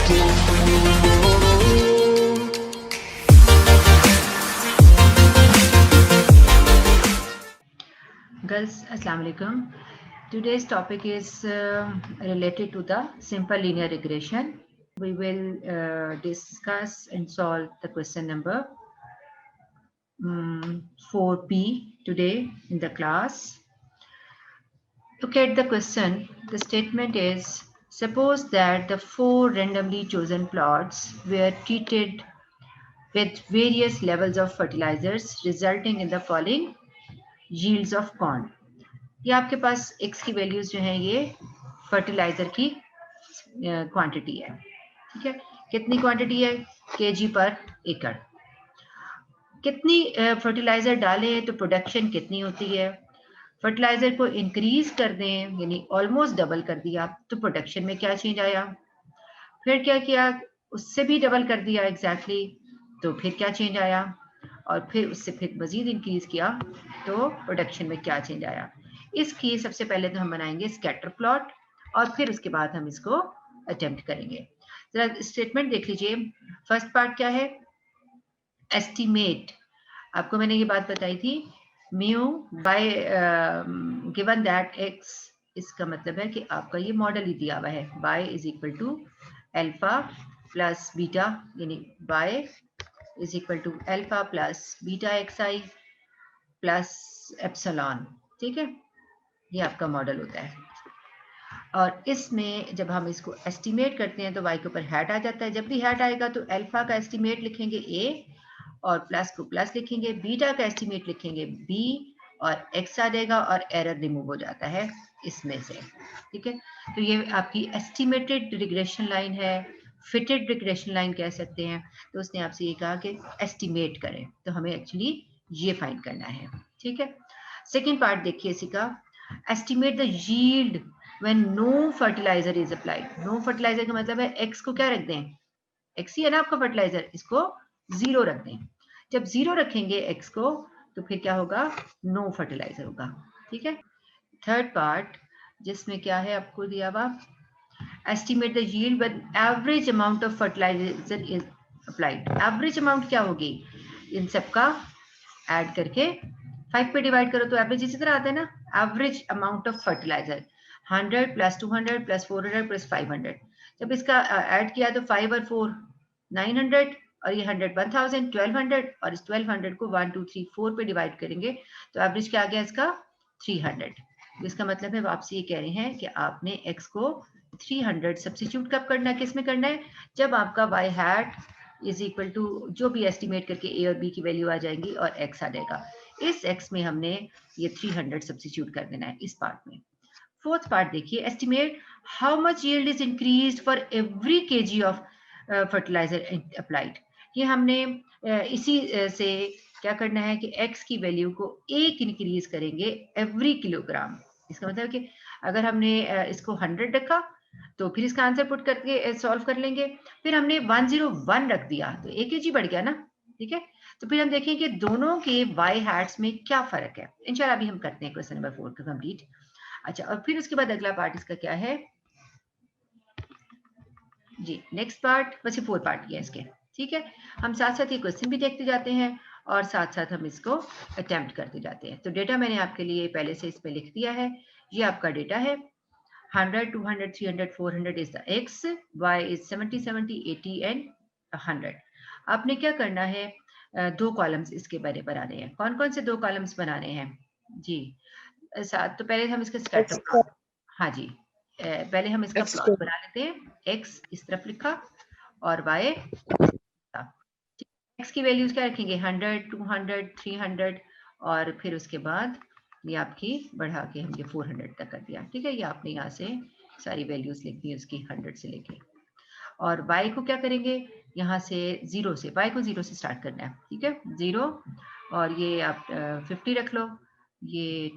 Girls, Assalamu alaikum. Today's topic is related to the simple linear regression. We will discuss and solve the question number 4P today in the class. Look at the question. The statement is, suppose that the 4 randomly chosen plots were treated with various levels of fertilizers resulting in the following yields of corn. ये आपके पास x की values जो हैं ये fertiliser की quantity है, ठीक है। कितनी क्वांटिटी है? kg पर एकड़। कितनी फर्टिलाइजर डालें तो प्रोडक्शन कितनी होती है? फर्टिलाइजर को इंक्रीज कर दें यानी ऑलमोस्ट डबल कर दिया तो प्रोडक्शन में क्या चेंज आया? फिर क्या किया? उससे भी डबल कर दिया एग्जैक्टली तो फिर क्या चेंज आया? और फिर उससे फिर मजीद इंक्रीज किया तो प्रोडक्शन में क्या चेंज आया? इसकी सबसे पहले तो हम बनाएंगे स्कैटर प्लॉट और फिर उसके बाद हम इसको अटेम्प्ट करेंगे। जरा स्टेटमेंट देख लीजिए। फर्स्ट पार्ट क्या है? एस्टिमेट। आपको मैंने ये बात बताई थी, mu by given that x, इसका मतलब है कि आपका ये मॉडल ही दिया हुआ है, y is equal to alpha plus beta, यानी y is equal to alpha plus beta X I plus epsilon, ठीक है। ये आपका मॉडल होता है और इसमें जब हम इसको एस्टिमेट करते हैं तो y के ऊपर हैट आ जाता है। जब भी हैट आएगा तो अल्फा का एस्टिमेट लिखेंगे a और प्लस को प्लस लिखेंगे, बीटा का एस्टिमेट लिखेंगे b और x आ जाएगा और एरर रिमूव हो जाता है इसमें से, ठीक है। तो ये आपकी एस्टिमेटेड रिग्रेशन लाइन है, फिटेड रिग्रेशन लाइन कह सकते हैं। तो उसने आपसे ये कहा कि एस्टिमेट करें, तो हमें एक्चुअली ये फाइंड करना है, ठीक है। सेकेंड पार्ट देखिए इसी का, estimate the yield when no fertilizer is applied. No fertilizer का मतलब है x को क्या रख दें, x ही है ना आपका फर्टिलाइजर, इसको 0 रख दें। जब 0 रखेंगे x को तो फिर क्या होगा? नो फर्टिलाइजर होगा, ठीक है। थर्ड पार्ट जिसमें क्या है आपको दिया हुआ, estimate the yield when average amount of fertilizer is applied. Average amount क्या होगी? इन सबका ऐड करके 5 पे डिवाइड करो तो एवरेज इसी तरह आता है ना, average amount of fertilizer 100 plus 200 plus 400 plus 500। जब इसका ऐड किया तो 5 और 4 900 और ये 100 1000 1200 और इस 1200 को 1 2 3 4 पे डिवाइड करेंगे तो एवरेज क्या आ गया इसका? 300। इसका मतलब है आपसे ये कह रहे हैं कि आपने x को 300 सब्स्टिट्यूट कब करना है, किस में करना है? जब आपका y hat is equal to जो भी एस्टिमेट करके a और b की वैल्यू आ जाएंगी और x आ जाएगा, इस x में हमने ये 300 सब्स्टिट्यूट कर देना है इस पार्ट में। फोर्थ पार्ट देखिए, estimate how much yield is increased for every KG of fertilizer applied. ये हमने इसी से क्या करना है कि x की वैल्यू को 1 इंक्रीज करेंगे एवरी किलोग्राम। इसका मतलब कि अगर हमने इसको 100 रखा तो फिर इसका आंसर पुट करके सॉल्व कर लेंगे। फिर हमने 101 रख दिया तो 1 kg बढ़ गया ना, ठीक है। तो फिर हम देखें कि दोनों के y हैट्स में क्या फर्क है। इंशाल्लाह अभी हम करते हैं क्वेश्चन नंबर 4 का कंप्लीट। अच्छा, और फिर उसके बाद अगला पार्ट इसका क्या है जी, नेक्स्ट पार्ट, बस ये 4 पार्ट है इसके, ठीक है। हम साथ साथ ये क्वेश्चन भी देखते जाते हैं और साथ साथ हम इसको अटेम्प्ट करते जाते हैं। तो डेटा मैंने आपके लिए पहले से इसमें लिख दिया है। ये आपका डेटा है 100 200 300 400 is the x, y is 70 70 80 and 100। आपने क्या करना है, 2 कॉलम्स इसके बारे बनाने हैं। कौन कौन से 2 कॉलम्स बनाने हैं जी? साथ तो पहले हम इसका स्कैटर प्लॉट, हाँ जी, पहले हम इसका प्लॉट बना लेते हैं। x इस तरफ लिखा और y, x की वैल्यूज क्या रखेंगे? 100 200 300 और फिर उसके बाद ये आपकी बढ़ा के हम ये 400 तक कर दिया, ठीक है। ये आपने यहाँ से सारी वैल्यूज लिख दी उसकी 100 से लेके, और y को क्या करेंगे? यहाँ से 0 से, y को 0 से स्टार्ट करना है, ठीक है। 0 और ये आप 50 रख लो, ये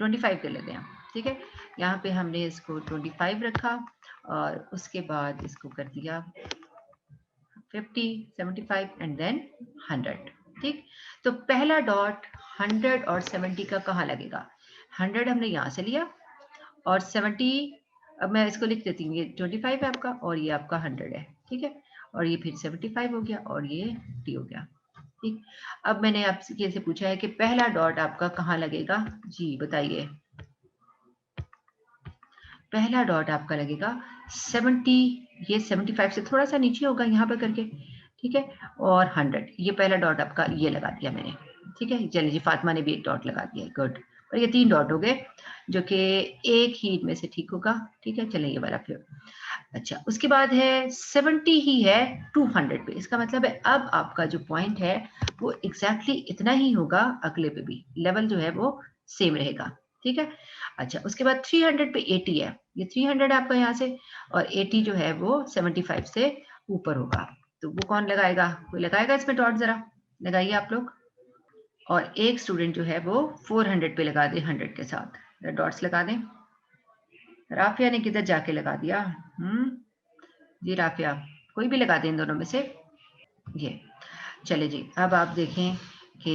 25 कर लेते हैं, ठीक है। यहाँ पे हमने इसको 25 रखा और उसके बाद इसको कर दिया 50 75 एंड देन 100, ठीक। तो पहला डॉट 100 और 70 का कहाँ लगेगा? 100 हमने यहाँ से लिया और 70, अब मैं इसको लिख देती हूँ, ये 25 है आपका और ये आपका 100 है, ठीक है, और ये फिर 75 हो गया और ये टी हो गया। ठीक, अब मैंने आपसे से पूछा है कि पहला डॉट आपका कहाँ लगेगा, जी बताइए। पहला डॉट आपका लगेगा 70, ये 75 से थोड़ा सा नीचे होगा यहाँ पर करके, ठीक है, और 100, ये पहला डॉट आपका ये लगा दिया मैंने। ठीक है, चलिए जी, फातिमा ने भी एक डॉट लगा दिया, गुड। और ये 3 डॉट हो गए जो कि एक ही में से ठीक होगा। ठीक है, चलिए ये वाला फिर। अच्छा, उसके बाद है 70 ही है 200 पे, इसका मतलब है अब आपका जो पॉइंट है वो एग्जैक्टली इतना ही होगा, अगले पे भी लेवल जो है वो सेम रहेगा। ठीक है, अच्छा, उसके बाद 300 पे 80 है, ये 300 आपका यहाँ से, और 80 जो है वो 75 से ऊपर होगा। तो वो कौन लगाएगा, कोई लगाएगा इसमें डॉट, जरा लगाइए आप लोग। और एक स्टूडेंट जो है वो 400 पे लगा दे 100 के साथ, डॉट्स लगा दें। राफिया ने किधर जाके लगा दिया, जी राफिया, कोई भी लगा दें इन दोनों में से। ये चले जी, अब आप देखें कि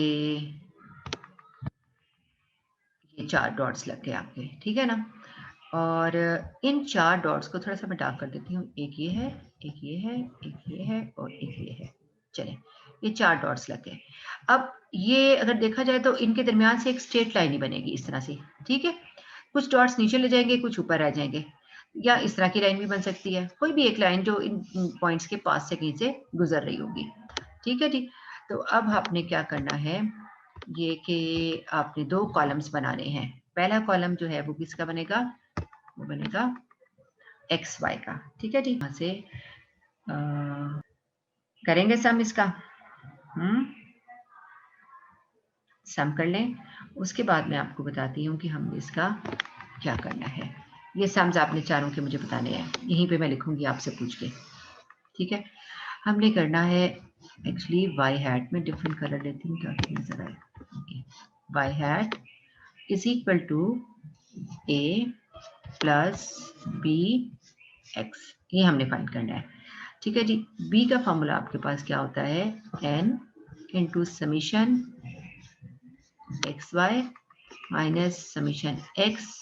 ये 4 डॉट्स लग गए आपके, ठीक है ना। और इन 4 डॉट्स को थोड़ा सा मैं डार्क कर देती हूँ, एक ये है, एक ये है, एक ये है और एक ये है। चलें, ये 4 डॉट्स लग गए। अब ये अगर देखा जाए तो इनके दरमियान से एक स्ट्रेट लाइन ही बनेगी इस तरह से। ठीक है, कुछ डॉट्स नीचे ले जाएंगे, कुछ ऊपर रह जाएंगे, या इस तरह की लाइन भी बन सकती है, कोई भी एक लाइन जो इन पॉइंट्स के पास से कहीं से गुजर रही होगी। ठीक है जी, तो अब आपने क्या करना है, ये कि आपने 2 कॉलम्स बनाने हैं। पहला कॉलम जो है वो किसका बनेगा, वो बनेगा एक्स वाई का। ठीक है जी, यहाँ से करेंगे सम इसका, सम कर लें। उसके बाद मैं आपको बताती हूँ कि हमने इसका क्या करना है। ये सम्स आपने चारों के मुझे बताने हैं, यहीं पे मैं लिखूंगी आपसे पूछ के। ठीक है, हमने करना है एक्चुअली वाई हैट में डिफरेंट कलर लेती हूँ ताकि नजर आए। Y hat is equal to A plus B X, ये हमने फाइंड करना है। ठीक है जी, बी का फॉर्मूला आपके पास क्या होता है, N into summation X Y minus summation X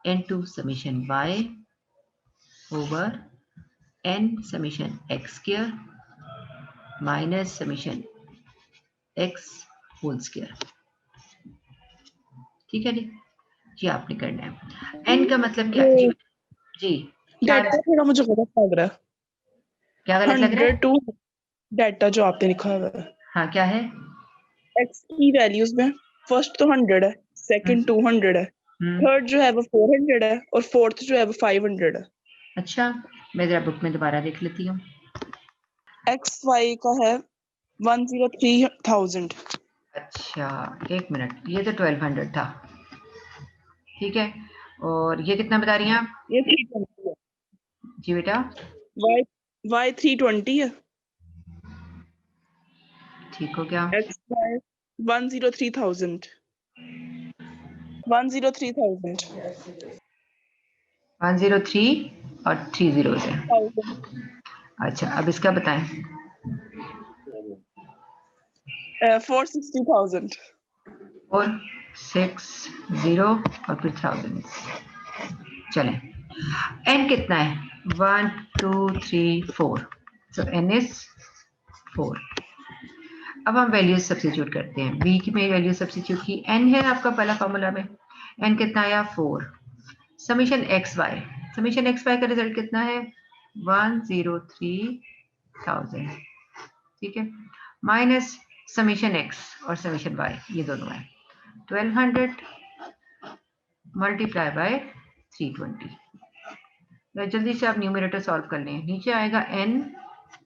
into summation Y over N summation X square minus summation X whole square. ठीक है जी, ये आपने करना है। एन का मतलब क्या जी, जी क्या डेटा थोड़ा मुझे गलत लग रहा है, क्या गलत लग रहा है, 100 टू डेटा जो आपने लिखा हुआ है, हाँ क्या है, एक्स की वैल्यूज में फर्स्ट तो 100 है, सेकंड 200 है, थर्ड जो है वो 400 है और फोर्थ जो है वो 500 है। अच्छा, मैं जरा बुक में दोबारा देख लेती हूँ। एक्स वाई का है 103,000। अच्छा एक मिनट, ये तो 1200 था। ठीक है, और ये कितना बता रही हैं आप, ये 320 है, जी बेटा, वाई वाई 320 है, ठीक हो गया, एक्स वाई 103,000 103,000 103 और 3 zeros है। अच्छा, अब इसका बताएं, 460,000 460 और फिर 1000। चलें, n कितना है, 1 2 3 4, सो n इज 4। अब हम वैल्यूज सब्स्टिट्यूट करते हैं, b की में वैल्यू सब्स्टिट्यूट की, n है आपका पहला फॉर्मूला में, n कितना आया 4, summation X Y, summation X Y का रिजल्ट कितना है 103,000। ठीक है, माइनस समीशन एक्स और समीशन वाई, ये दोनों है 1200 मल्टीप्लाई बाय 320। जल्दी से आप न्यूमरेटर सॉल्व कर लें, नीचे आएगा n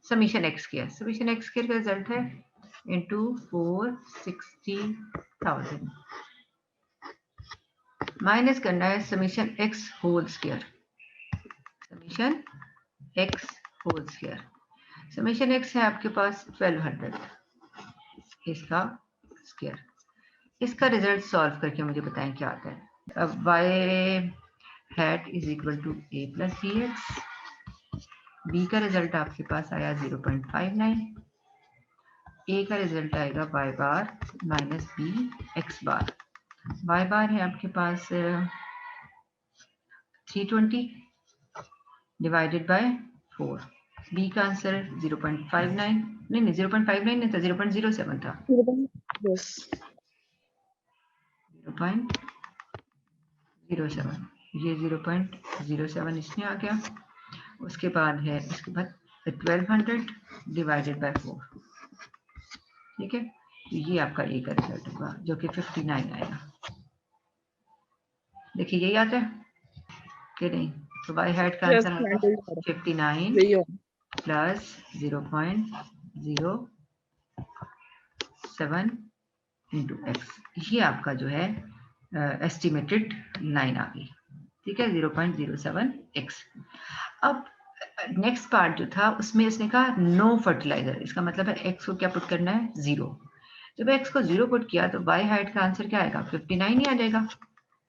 summation X square, summation X square का रिजल्ट है इंटू 460,000, माइनस करना है summation X whole square, summation X whole square, summation X है आपके पास 1200, इसका स्क्वायर, इसका रिजल्ट सॉल्व करके मुझे बताएं क्या आता है। अब y hat is equal to a plus B X, B का रिजल्ट आपके पास आया 0.59, ए का रिजल्ट आएगा y bar minus B X bar, y bar है आपके पास 320 डिवाइडेड बाय 4, बी का आंसर 0.59, नहीं 0.59 नहीं था, 0.07 था। बस 0.07, ये 0.07 इसमें आ गया। उसके बाद 1200 डिवाइडेड बाय 4, ठीक है। तो ये आपका ए का रिजल्ट होगा जो कि 59 आएगा। देखिए यही आता है कि नहीं? तो वाई हैट का आंसर आएगा 59 प्लस 0.07 इंटू एक्स। ये आपका जो है एस्टिमेटेड लाइन आ गई, ठीक है, 0.07 एक्स। अब नेक्स्ट पार्ट जो था उसमें इसने कहा नो फर्टिलाइजर, इसका मतलब है एक्स को क्या पुट करना है, 0। जब एक्स को 0 पुट किया तो वाई हाइट का आंसर क्या आएगा, 59 ही आ जाएगा,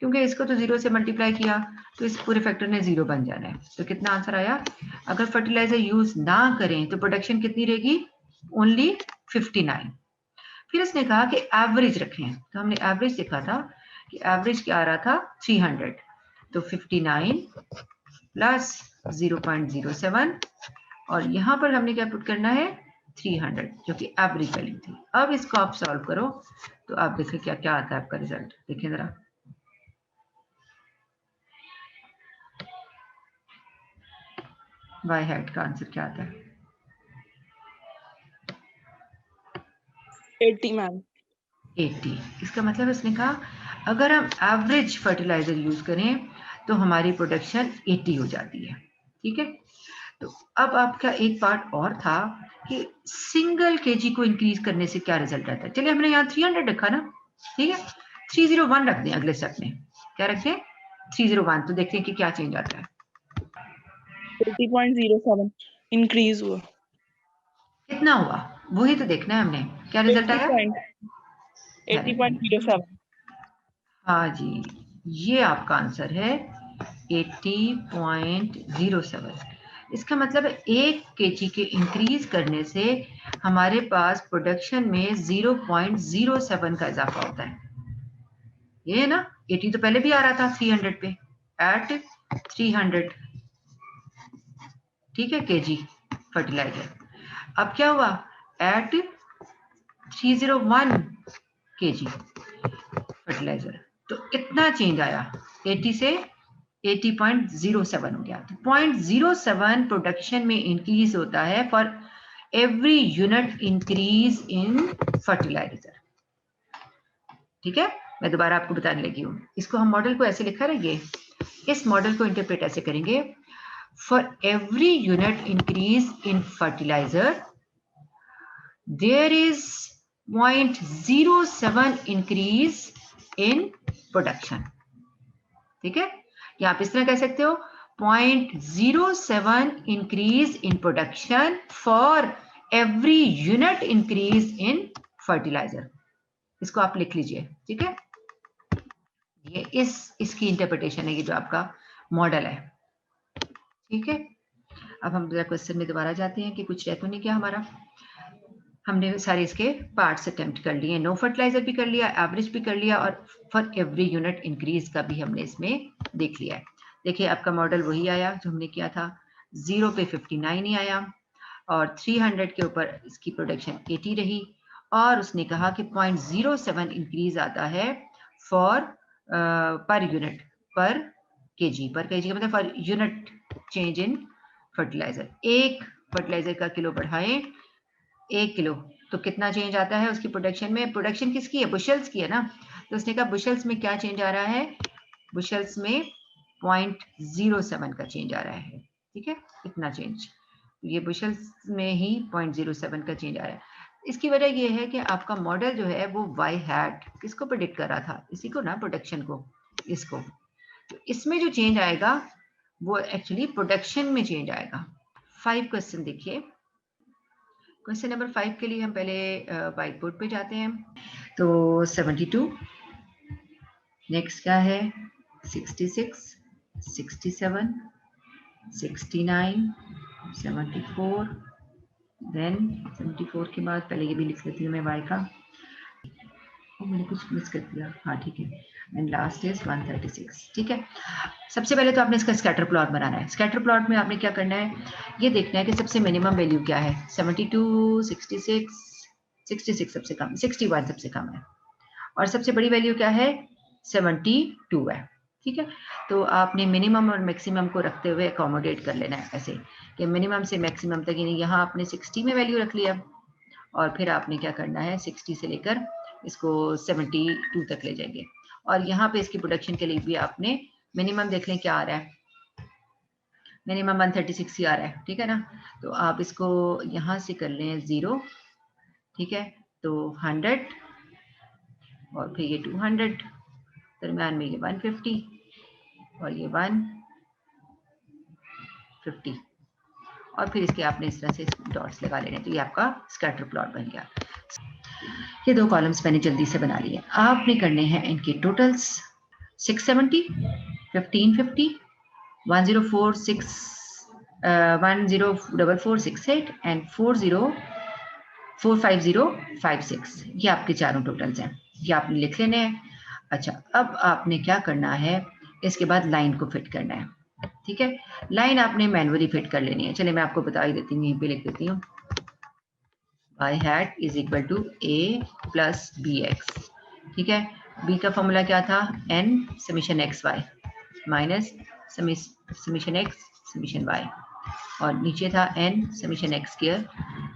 क्योंकि इसको तो 0 से मल्टीप्लाई किया तो इस पूरे फैक्टर ने 0 बन जाना है। तो कितना आंसर आया, अगर फर्टिलाइजर यूज ना करें तो प्रोडक्शन कितनी रहेगी, ओनली 59। फिर इसने कहा कि एवरेज रखें, तो हमने एवरेज देखा था कि एवरेज क्या आ रहा था 300, तो 59 प्लस 0.07 और यहाँ पर हमने क्या पुट करना है 300 जो कि एवरेज वैल्यू थी। अब इसको आप सॉल्व करो तो आप देखें क्या क्या आता है आपका रिजल्ट, देखें जरा। वाई हैट का आंसर क्या आता है, 80 मैम। 80। इसका मतलब इसने कहा अगर हम एवरेज फर्टिलाइजर यूज करें तो हमारी प्रोडक्शन 80 हो जाती है, ठीक है। तो अब आपका एक पार्ट और था कि सिंगल केजी को इंक्रीज करने से क्या रिजल्ट आता है। चलिए हमने यहाँ 300 रखा ना, ठीक है, 301 रख दें अगले स्टेप में, क्या रखें 301, तो देखते हैं कि क्या चेंज आता है। 80.07 इंक्रीज हुआ, कितना हुआ वही तो देखना है हमने, क्या रिजल्ट आया 80.07। हाँ जी, ये आपका आंसर है 80.07। इसका मतलब 1 केजी के इंक्रीज करने से हमारे पास प्रोडक्शन में 0.07 का इजाफा होता है। ये है ना, 80 तो पहले भी आ रहा था 300 पे, एट 300, ठीक है, केजी फर्टिलाइजर। अब क्या हुआ, एट 301 केजी फर्टिलाइजर, तो कितना चेंज आया, 80 से 80.07 हो गया। तो 0.07 प्रोडक्शन में इंक्रीज होता है for every unit increase in fertilizer, ठीक है। मैं दोबारा आपको बताने लगी हूँ, इसको हम मॉडल को ऐसे लिखा रहेंगे, इस मॉडल को इंटरप्रेट ऐसे करेंगे, for every unit increase in fertilizer there is 0.07 increase in production, ठीक है। या आप इस तरह कह सकते हो 0.07 increase in production for every unit increase in fertilizer, इसको आप लिख लीजिए, ठीक है। ये इसकी इंटरप्रिटेशन है, ये जो आपका मॉडल है, ठीक है। अब हम क्वेश्चन में दोबारा जाते हैं कि कुछ रह तो नहीं क्या हमारा। हमने सारे इसके पार्ट्स अटेम्प्ट कर लिए, नो फर्टिलाइजर भी कर लिया, एवरेज भी कर लिया और फॉर एवरी यूनिट इंक्रीज का भी हमने इसमें देख लिया है। देखिए आपका मॉडल वही आया जो हमने किया था, 0 पे 59 ही आया और 300 के ऊपर इसकी प्रोडक्शन 80 रही और उसने कहा कि 0.07 इंक्रीज आता है फॉर पर यूनिट, पर केजी का मतलब for unit change in fertilizer. एक फर्टिलाइजर का किलो बढ़ाएं 1 किलो तो कितना चेंज आता है उसकी प्रोडक्शन में, प्रोडक्शन किसकी है, बुशल्स की है ना। तो उसने कहा बुशल्स में क्या चेंज आ रहा है, बुशल्स में 0.07 का चेंज आ रहा है, ठीक है, इतना चेंज, ये बुशल्स में ही 0.07 का चेंज आ रहा है। इसकी वजह यह है कि आपका मॉडल जो है वो वाई हैट किसको प्रेडिक्ट कर रहा था, इसी को ना, प्रोडक्शन को, इसको। तो इसमें जो चेंज आएगा वो एक्चुअली प्रोडक्शन में चेंज आएगा। 5 क्वेश्चन देखिए, क्वेश्चन नंबर 5 के लिए हम पहले व्हाइट बोर्ड पे जाते हैं। तो 72, नेक्स्ट क्या है 66, 67, 69, 74, देन 74 के बाद पहले ये भी लिख लेती हूँ मैं वाई का, मैंने कुछ मिस कर दिया, हाँ ठीक है, एंड लास्ट इज 136। ठीक है, सबसे पहले तो आपने इसका स्कैटर प्लॉट बनाना है। स्कैटर प्लॉट में आपने क्या करना है, ये देखना है कि सबसे मिनिमम वैल्यू क्या है। 72, 66, 66 सबसे कम, 61 सबसे कम है, और सबसे बड़ी वैल्यू क्या है, 72 है। ठीक है, तो आपने मिनिमम और मैक्सिमम को रखते हुए अकोमोडेट कर लेना है ऐसे कि मिनिमम से मैक्सिमम तक, यानी यहाँ आपने 60 में वैल्यू रख लिया, और फिर आपने क्या करना है 60 से लेकर इसको 72 तक ले जाएंगे, और यहाँ पे इसकी प्रोडक्शन के लिए भी आपने मिनिमम देख लें क्या आ रहा है, मिनिमम 136 ही आ रहा है। ठीक है ना, तो आप इसको यहाँ से कर लें 0, ठीक है, तो 100 और फिर ये 200, दरम्यान में ये 150 और ये 150, और फिर इसके आपने इस तरह से डॉट्स लगा लेने, तो ये आपका स्कैटर प्लॉट बन गया। ये दो कॉलम्स मैंने जल्दी से बना लिए। आपने करने हैं इनके टोटल्स 670, 1550, 104468 एंड 45056। ये आपके चारों टोटल्स हैं, ये आपने लिख लेने हैं। अच्छा, अब आपने क्या करना है, इसके बाद लाइन को फिट करना है। ठीक है, लाइन आपने मैनुअली फिट कर लेनी है। चलिए मैं आपको बता ही देती हूँ, यहीं पे लिख देती हूँ, y hat is equal to a plus bx। ठीक है, b का फॉर्मूला क्या था, n summation X Y minus summation X summation Y, और नीचे था n summation X square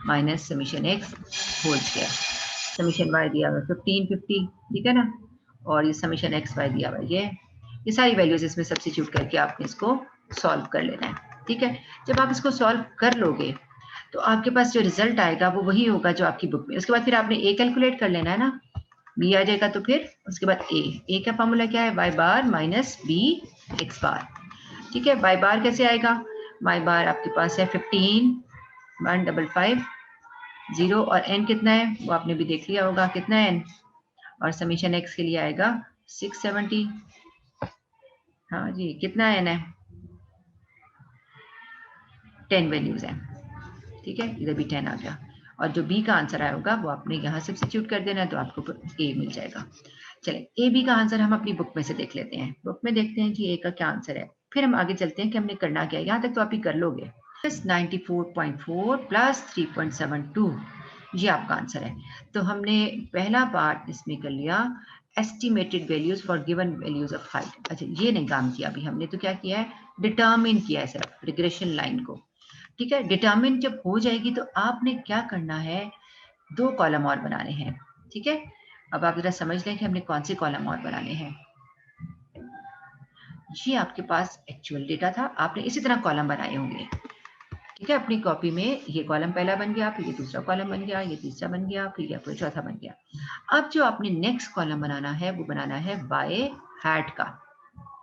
minus summation X whole square. Summation Y दिया हुआ 1550, ठीक है ना, और ये समीशन एक्स वाई दिया हुआ ये सारी वैल्यूज इसमें सब्स्टिट्यूट करके आपने इसको सॉल्व कर लेना है। ठीक है, जब आप इसको सॉल्व कर लोगे तो आपके पास जो रिजल्ट आएगा वो वही होगा जो आपकी बुक में। उसके बाद फिर आपने ए कैलकुलेट कर लेना है ना, बी आ जाएगा, तो फिर उसके बाद ए का फॉर्मूला क्या है, वाई बार माइनस बी एक्स बार। ठीक है, वाई बार कैसे आएगा, वाई बार आपके पास है 15,155,0 और एन कितना है वो आपने भी देख लिया होगा कितना है एन, और समीशन एक्स के लिए आएगा 670। हाँ जी, कितना एन है, 10 वैल्यूज हैं। ठीक है, इधर भी 10 आ गया, और जो बी का आंसर आया होगा वो आपने यहाँ सब्स्टिट्यूट कर देना है, तो आपको ए मिल जाएगा। चलिए, ए बी का आंसर हम अपनी बुक में से देख लेते हैं। बुक में देखते हैं कि ए का क्या आंसर है, फिर हम आगे चलते हैं कि हमने करना क्या है। यहाँ तक तो आप ही कर लोगे। 94.4 प्लस 3.72, ये आपका आंसर है। तो हमने पहला पार्ट इसमें कर लिया, estimated values for given values of height. अच्छा, ये नहीं काम किया अभी हमने, तो क्या किया है, डिटर्मिन किया है सिर्फ रिग्रेशन लाइन को। ठीक है, डिटर्मिन जब हो जाएगी तो आपने क्या करना है, 2 कॉलम और बनाने हैं। ठीक है, अब आप जरा समझ लें कि हमने कौन से कॉलम और बनाने हैं। ये आपके पास एक्चुअल डेटा था, आपने इसी तरह कॉलम बनाए होंगे। ठीक है, अपनी कॉपी में ये कॉलम पहला बन गया, फिर ये दूसरा कॉलम बन गया, ये तीसरा बन गया, फिर ये चौथा बन गया। अब जो आपने नेक्स्ट कॉलम बनाना है वो बनाना है वाई हैट का।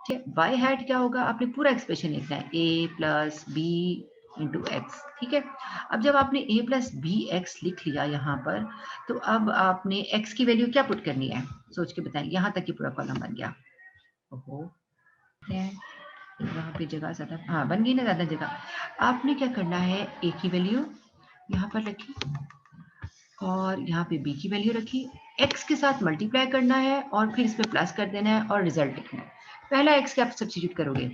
ठीक है, वाई हैट क्या होगा, आपने पूरा एक्सप्रेशन लिखना है, a plus B into X. ठीक है, अब जब आपने a प्लस बी एक्स लिख लिया यहाँ पर, तो अब आपने x की वैल्यू क्या पुट करनी है, सोच के बताएं। यहाँ तक की पूरा कॉलम बन गया, ओहो वहाँ पे जगह ज्यादा, हाँ बन गई ना ज्यादा जगह। आपने क्या करना है, a की वैल्यू यहाँ पर रखी, और यहाँ पे b की वैल्यू रखी, x के साथ मल्टीप्लाई करना है, और फिर इसमें प्लस कर देना है, और रिजल्ट लिखना है। पहला x क्या आप सब्स्टिट्यूट करोगे,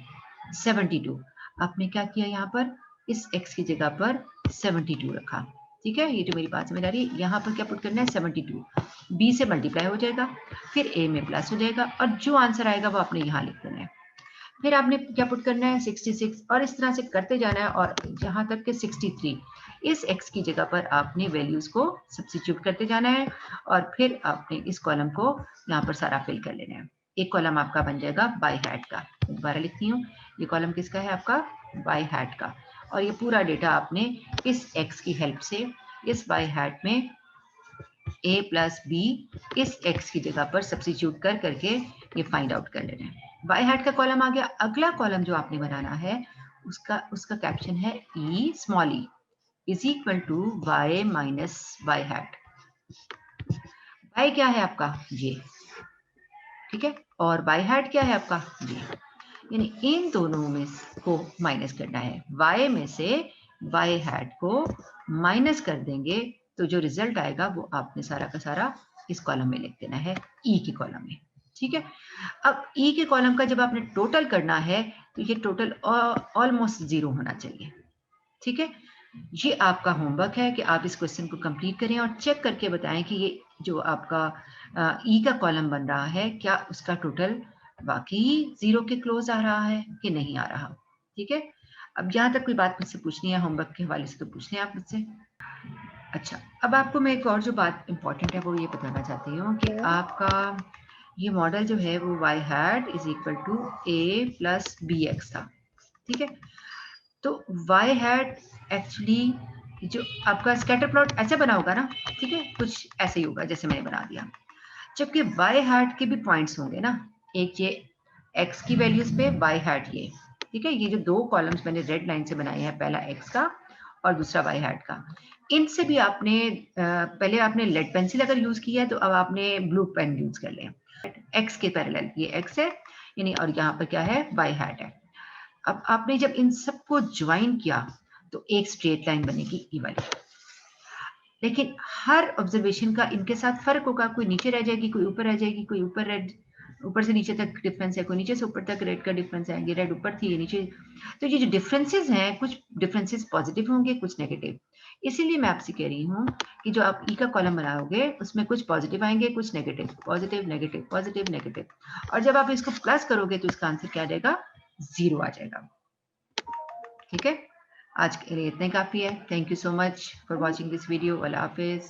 72। आपने क्या किया, यहाँ पर इस x की जगह पर 72 रखा। ठीक है, ये जो मेरी बात समझ आ रही है, यहाँ पर क्या पुट करना है, 72, b से मल्टीप्लाई हो जाएगा, फिर a में प्लस हो जाएगा, और जो आंसर आएगा वो आपने यहाँ लिख देना है। फिर आपने क्या पुट करना है, 66, और इस तरह से करते जाना है, और यहाँ तक के 63, इस x की जगह पर आपने वैल्यूज को सब्स्टिट्यूट करते जाना है, और फिर आपने इस कॉलम को यहाँ पर सारा फिल कर लेना है। एक कॉलम आपका बन जाएगा वाई हैट का। दोबारा लिखती हूँ, ये कॉलम किसका है, आपका वाई हैट का, और ये पूरा डेटा आपने इस x की हेल्प से इस वाई हैट में a प्लस बी इस x की जगह पर सब्स्टिट्यूट कर करके ये फाइंड आउट कर लेना है। वाई हैट का कॉलम आ गया। अगला कॉलम जो आपने बनाना है उसका कैप्शन है e small e is equal to y minus Y hat. y क्या है आपका, ये, ठीक है, और वाई हैट क्या है आपका, ये, यानी इन दोनों में को माइनस करना है। y में से वाई हैट को माइनस कर देंगे तो जो रिजल्ट आएगा वो आपने सारा का सारा इस कॉलम में लिख देना है, ई के कॉलम में। ठीक है, अब ई के कॉलम का जब आपने टोटल करना है तो ये टोटल ऑलमोस्ट 0 होना चाहिए। ठीक है, ये आपका होमवर्क है कि आप इस क्वेश्चन को कंप्लीट करें और चेक करके बताएं कि ये जो आपका ई का कॉलम बन रहा है क्या उसका टोटल वाकई 0 के क्लोज आ रहा है कि नहीं आ रहा। ठीक है, अब यहाँ तक कोई बात मुझसे पूछनी है होमवर्क के हवाले से तो पूछ लें आप मुझसे। अच्छा, अब आपको मैं एक और जो बात इंपॉर्टेंट है वो ये बताना चाहती हूँ कि आपका ये मॉडल जो है वो y hat is equal to a plus B X था। ठीक है, तो y हैट एक्चुअली जो आपका स्कैटर प्लॉट ऐसे बना होगा ना, ठीक है, कुछ ऐसे ही होगा जैसे मैंने बना दिया, जबकि y हैट के भी पॉइंट्स होंगे ना, एक ये x की वैल्यूज पे y हैट ये। ठीक है, ये जो दो कॉलम्स मैंने रेड लाइन से बनाए हैं, पहला x का और दूसरा y हैट का, इनसे भी आपने पहले आपने लेड पेंसिल अगर यूज किया है तो अब आपने ब्लू पेन यूज कर लें। x के पैरेलल ये x है यानी, और यहाँ पर क्या है y हैट है। अब आपने जब इन सबको ज्वाइन किया तो एक स्ट्रेट लाइन बनेगी ई वाली, लेकिन हर ऑब्जर्वेशन का इनके साथ फर्क होगा, कोई नीचे रह जाएगी, कोई ऊपर रह जाएगी, कोई ऊपर रेड ऊपर से नीचे तक डिफरेंस है, कोई नीचे से ऊपर तक रेड का डिफरेंस है, ये रेड ऊपर थी ये नीचे। तो ये जो डिफरेंसेस हैं, कुछ डिफरेंसेस पॉजिटिव होंगे कुछ नेगेटिव, इसीलिए मैं आपसे कह रही हूँ कि जो आप ई का कॉलम बनाओगे उसमें कुछ पॉजिटिव आएंगे कुछ negative, positive negative positive negative, और जब आप इसको प्लस करोगे तो इसका आंसर क्या आ जाएगा, 0 आ जाएगा। ठीक है, आज के लिए इतना काफी है। Thank you so much for watching this video. Allah Hafiz.